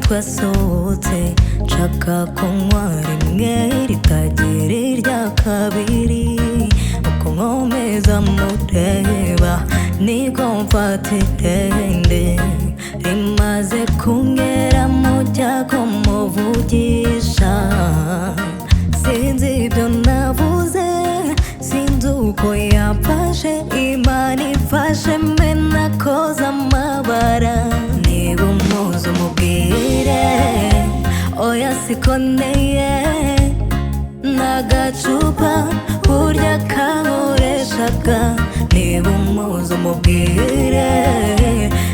twasohotse nshaka kunywa rimwe ritagira irya kabiri uko nkomeza mureba niko mfata itende rimaze kungera mu cyago muvugisha sinzi ibyo navuze sinzi uko yafashe Imana ifashe mbe nakoze amabara niba umuzi umubwire oya sikoneye n'agacupa burya kankoreshaga niba umuzi umubwire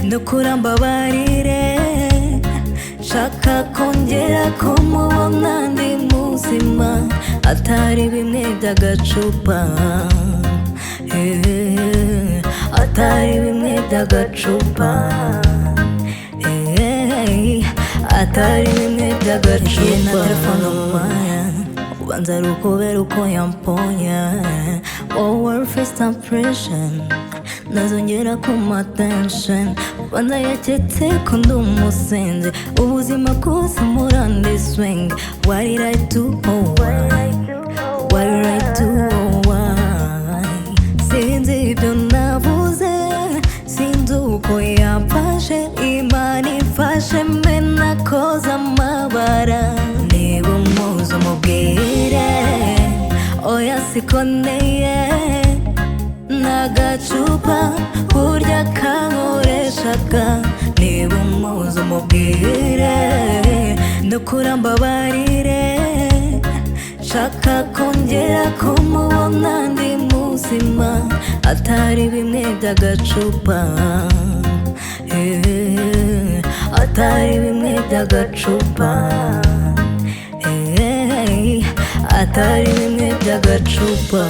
ndukura mbabarire nshaka kongera kumubona ndi muzima atari bimwe by'agacupa atari bimwe by'agacupa atari bimwe by'agacupa na telefone umwanya ubanza ari ukubera uko yamponya wowe first impression nazongera kuma tension ubanza yaketse ko ndi umusenzi ubuzima bwose murandi swing what did I do oh why what did I do oh why sinzi ibyo navuze sinzi uko yafashe Imana ifashe mbe nakoze amabara niba umuzi umubwire oya sikoneye n'agacupa burya kankoreshaga niba umuzi umubwire ndukura mbabarire nshaka kongera kumubona ndi muzima atari bimwe by'agacupa atari bimwe by'agacupa atari bimwe by'agacupa